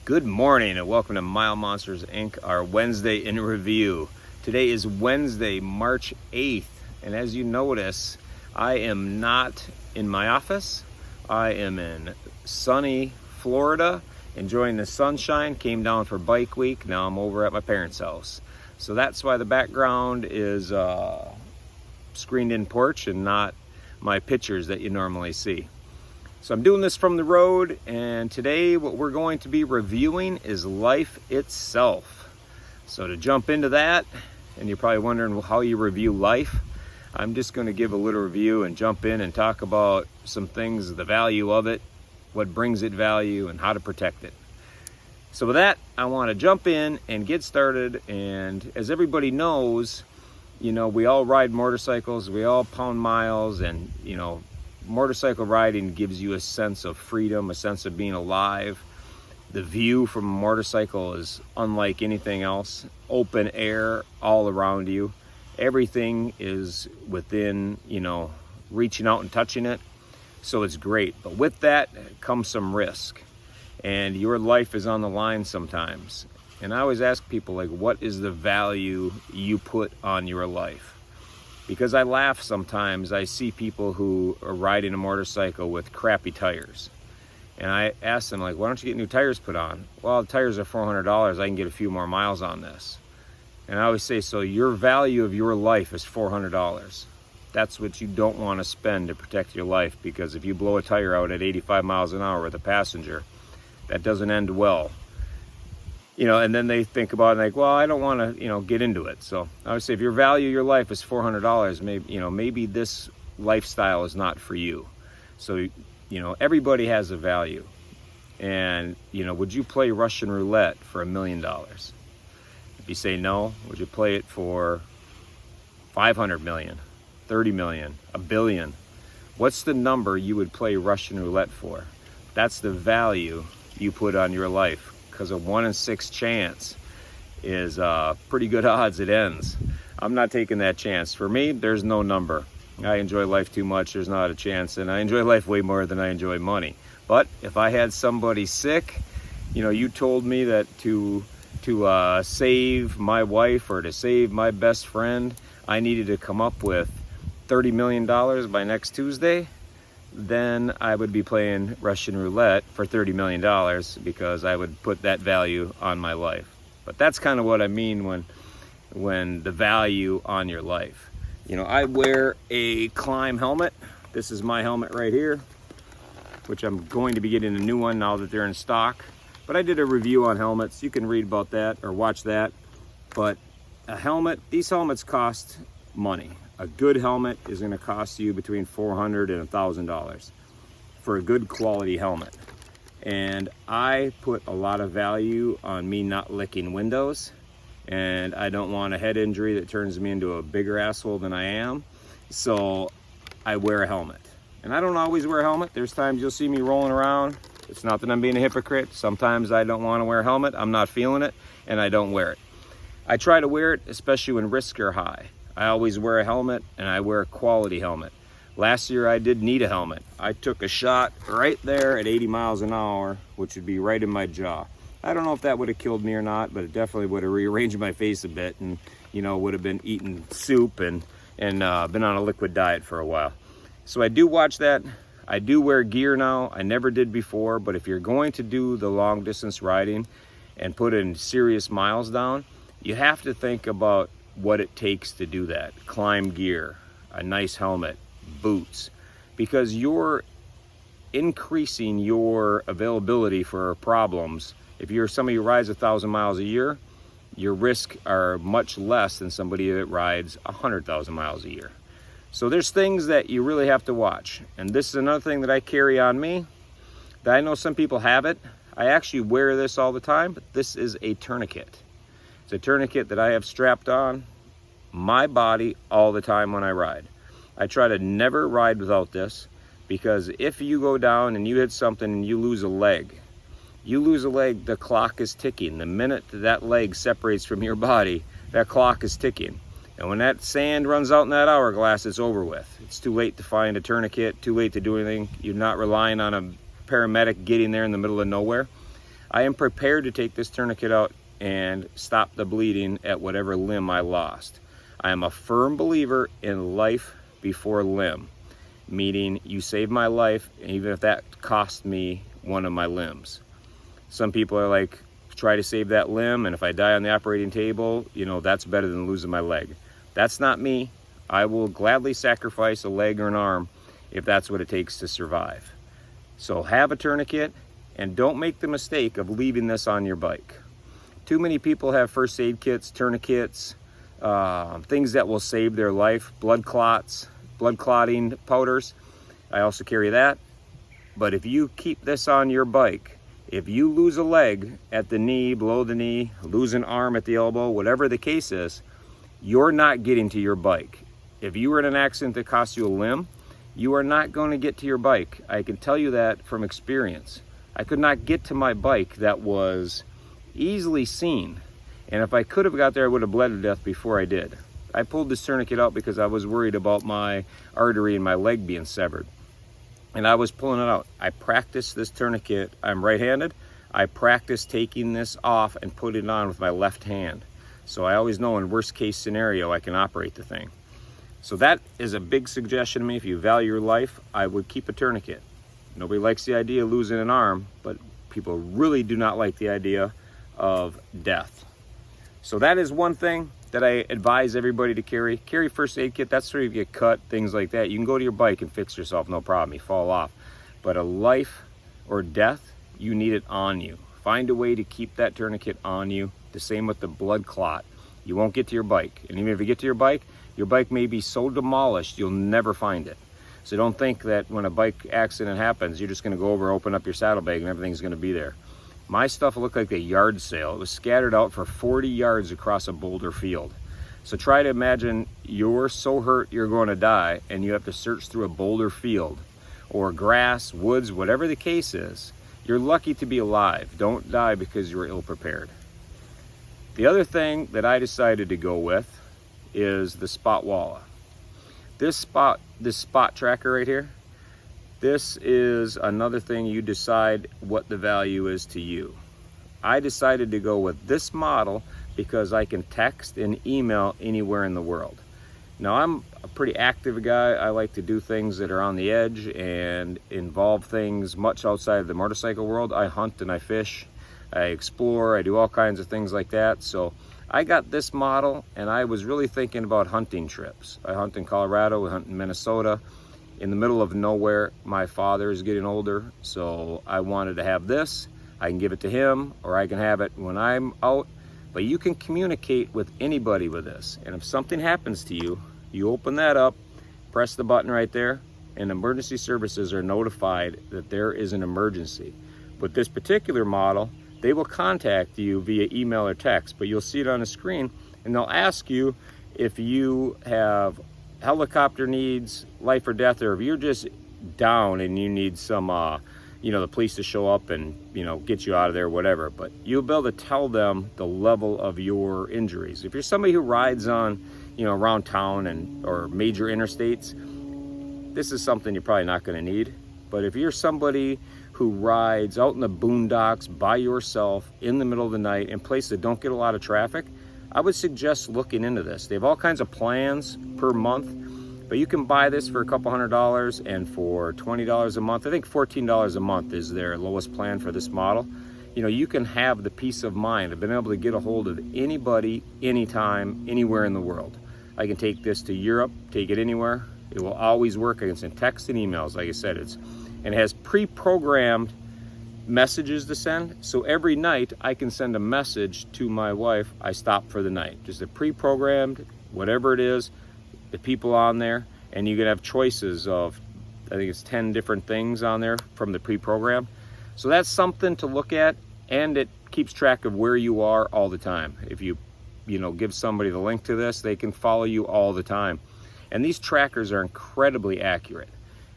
Good morning and welcome to Mile Monsters Inc., our Wednesday in review. Today is Wednesday, March 8th, and as you notice, I am not in my office. I am in sunny Florida, enjoying the sunshine. Came down for bike week. Now I'm over at my parents' house. So that's why the background is screened in porch and not my pictures that you normally see. So I'm doing this from the road, and today what we're going to be reviewing is life itself. So to jump into that, and you're probably wondering how you review life, I'm just going to give a little review and jump in and talk about some things, the value of it, what brings it value, and how to protect it. So with that, I want to jump in and get started. And as everybody knows, you know, we all ride motorcycles, we all pound miles, and you know, motorcycle riding gives you a sense of freedom, a sense of being alive. The view from a motorcycle is unlike anything else. Open air all around you. Everything is within, you know, reaching out and touching it. So it's great. But with that comes some risk. And your life is on the line sometimes. And I always ask people, like, what is the value you put on your life? Because I laugh sometimes. I see people who are riding a motorcycle with crappy tires. And I ask them, like, why don't you get new tires put on? Well, the tires are $400. I can get a few more miles on this. And I always say, so your value of your life is $400. That's what you don't want to spend to protect your life, because if you blow a tire out at 85 miles an hour with a passenger, that doesn't end well. You know, and then they think about it like, well, I don't want to, you know, get into it. So I would say, if your value of your life is $400, maybe, you know, maybe this lifestyle is not for you. So, you know, everybody has a value. And, you know, would you play Russian roulette for $1 million? If you say no, would you play it for 500 million, 30 million, $1 billion? What's the number you would play Russian roulette for? That's the value you put on your life. Because a 1 in 6 chance is pretty good odds it ends. I'm not taking that chance. For me, there's no number. I enjoy life too much. There's not a chance. And I enjoy life way more than I enjoy money. But if I had somebody sick, you know, you told me that to save my wife or to save my best friend, I needed to come up with $30 million by next Tuesday, then I would be playing Russian roulette for $30 million, because I would put that value on my life. But that's kind of what I mean when the value on your life. You know, I wear a climb helmet. This is my helmet right here, which I'm going to be getting a new one now that they're in stock. But I did a review on helmets. You can read about that or watch that. But a helmet, these helmets cost money. A good helmet is going to cost you between $400 and $1,000 for a good quality helmet. And I put a lot of value on me not licking windows, and I don't want a head injury that turns me into a bigger asshole than I am. So I wear a helmet. And I don't always wear a helmet. There's times you'll see me rolling around. It's not that I'm being a hypocrite. Sometimes I don't want to wear a helmet. I'm not feeling it, and I don't wear it. I try to wear it, especially when risks are high. I always wear a helmet, and I wear a quality helmet. Last year I did need a helmet. I took a shot right there at 80 miles an hour, which would be right in my jaw. I don't know if that would have killed me or not, but it definitely would have rearranged my face a bit, and, you know, would have been eating soup and been on a liquid diet for a while. So I do watch that. I do wear gear now. I never did before, but if you're going to do the long distance riding and put in serious miles down, you have to think about what it takes to do that. Climb gear, a nice helmet, boots, because you're increasing your availability for problems. If you're somebody who rides 1,000 miles a year, your risks are much less than somebody that rides 100,000 miles a year. So there's things that you really have to watch. And this is another thing that I carry on me, that I know some people have it. I actually wear this all the time, but this is a tourniquet. It's a tourniquet that I have strapped on my body all the time when I ride. I try to never ride without this, because if you go down and you hit something and you lose a leg, the clock is ticking. The minute that leg separates from your body, that clock is ticking. And when that sand runs out in that hourglass, it's over with. It's too late to find a tourniquet, too late to do anything. You're not relying on a paramedic getting there in the middle of nowhere. I am prepared to take this tourniquet out and stop the bleeding at whatever limb I lost. I am a firm believer in life before limb, meaning you save my life even if that cost me one of my limbs. Some people are like, try to save that limb, and if I die on the operating table, you know, that's better than losing my leg. That's not me. I will gladly sacrifice a leg or an arm if that's what it takes to survive. So have a tourniquet, and don't make the mistake of leaving this on your bike. Too many people have first aid kits, tourniquets, things that will save their life, blood clots, blood clotting powders. I also carry that. But if you keep this on your bike, if you lose a leg at the knee, below the knee, lose an arm at the elbow, whatever the case is, you're not getting to your bike. If you were in an accident that cost you a limb, you are not going to get to your bike. I can tell you that from experience. I could not get to my bike that was easily seen. And if I could have got there, I would have bled to death before I did. I pulled this tourniquet out because I was worried about my artery in my leg being severed. And I was pulling it out. I practiced this tourniquet. I'm right-handed. I practiced taking this off and putting it on with my left hand. So I always know in worst case scenario, I can operate the thing. So that is a big suggestion to me. If you value your life, I would keep a tourniquet. Nobody likes the idea of losing an arm, but people really do not like the idea of death. So that is one thing that I advise everybody to carry. Carry first aid kit. That's where you get cut, things like that. You can go to your bike and fix yourself, no problem. You fall off. But a life or death, you need it on you. Find a way to keep that tourniquet on you. The same with the blood clot. You won't get to your bike. And even if you get to your bike may be so demolished, you'll never find it. So don't think that when a bike accident happens, you're just going to go over, open up your saddlebag, and everything's going to be there. My stuff looked like a yard sale. It was scattered out for 40 yards across a boulder field. So try to imagine you're so hurt you're going to die, and you have to search through a boulder field or grass, woods, whatever the case is. You're lucky to be alive. Don't die because you were ill prepared. The other thing that I decided to go with is the spot walla. This spot tracker right here, this is another thing you decide what the value is to you. I decided to go with this model because I can text and email anywhere in the world. Now I'm a pretty active guy. I like to do things that are on the edge and involve things much outside of the motorcycle world. I hunt and I fish, I explore, I do all kinds of things like that. So I got this model and I was really thinking about hunting trips. I hunt in Colorado, we hunt in Minnesota. In the middle of nowhere. My father is getting older, so I wanted to have this. I can give it to him, or I can have it when I'm out. But you can communicate with anybody with this. And if something happens to you, you open that up, press the button right there, and emergency services are notified that there is an emergency. With this particular model, they will contact you via email or text, but you'll see it on the screen, and they'll ask you if you have helicopter needs, life or death, or if you're just down and you need some, the police to show up and, get you out of there, whatever. But you'll be able to tell them the level of your injuries. If you're somebody who rides on, around town or major interstates, this is something you're probably not going to need. But if you're somebody who rides out in the boondocks by yourself in the middle of the night in places that don't get a lot of traffic, I would suggest looking into this. They have all kinds of plans per month, but you can buy this for a couple $100 and for $20 a month. I think $14 a month is their lowest plan for this model. You can have the peace of mind of being able to get a hold of anybody, anytime, anywhere in the world. I can take this to Europe, take it anywhere. It will always work. I can send texts and emails. Like I said, it has pre-programmed messages to send. So every night I can send a message to my wife, I stop for the night. Just a pre-programmed, whatever it is, the people on there, and you can have choices of, I think it's 10 different things on there from the pre-program. So that's something to look at, and it keeps track of where you are all the time. If you give somebody the link to this, they can follow you all the time. And these trackers are incredibly accurate.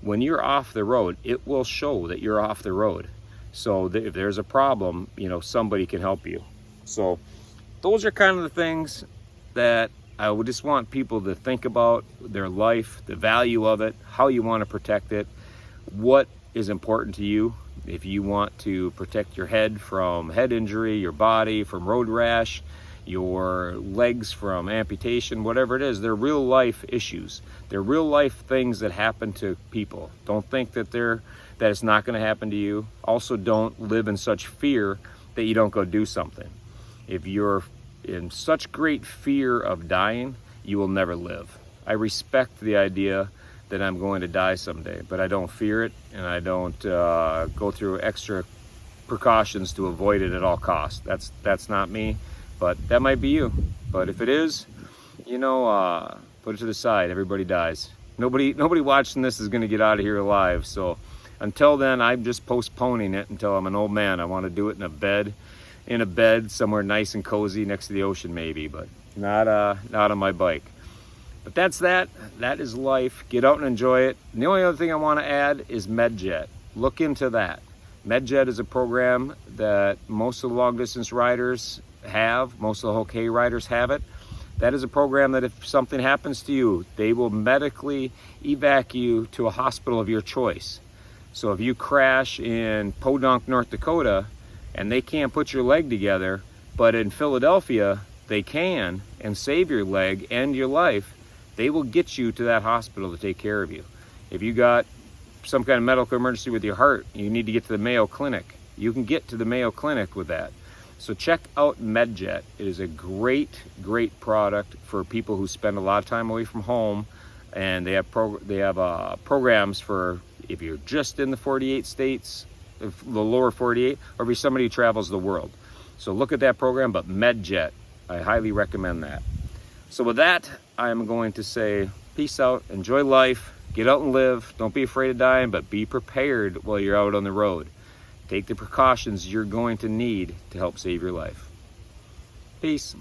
When you're off the road, it will show that you're off the road. So that if there's a problem, somebody can help you. So those are kind of the things that I would just want people to think about: their life, the value of it, how you want to protect it, what is important to you. If you want to protect your head from head injury, your body from road rash, your legs from amputation, whatever it is, they're real life issues. They're real life things that happen to people. Don't think that it's not going to happen to you. Also, don't live in such fear that you don't go do something. If you're in such great fear of dying, you will never live. I respect the idea that I'm going to die someday, but I don't fear it, and I don't go through extra precautions to avoid it at all costs. That's not me, but that might be you. But if it is, put it to the side. Everybody dies. Nobody watching this is going to get out of here alive. So until then, I'm just postponing it until I'm an old man. I want to do it in a bed somewhere nice and cozy next to the ocean, maybe, but not on my bike. But that's that. That is life. Get out and enjoy it. And the only other thing I want to add is medjet. Look into that. Medjet is a program that most of the long distance riders have. Most of the whole K riders have it. That is a program that if something happens to you, they will medically evac you to a hospital of your choice. So if you crash in Podunk, North Dakota, and they can't put your leg together, but in Philadelphia they can, and save your leg and your life, they will get you to that hospital to take care of you. If you got some kind of medical emergency with your heart, you need to get to the Mayo Clinic, you can get to the Mayo Clinic with that. So check out medjet. It is a great product for people who spend a lot of time away from home, and they have programs for if you're just in the 48 states, the lower 48, or if you're somebody who travels the world. So look at that program, but medjet, I highly recommend that. So with that, I'm going to say peace out, enjoy life, get out and live. Don't be afraid of dying, but be prepared while you're out on the road. Take the precautions you're going to need to help save your life. Peace.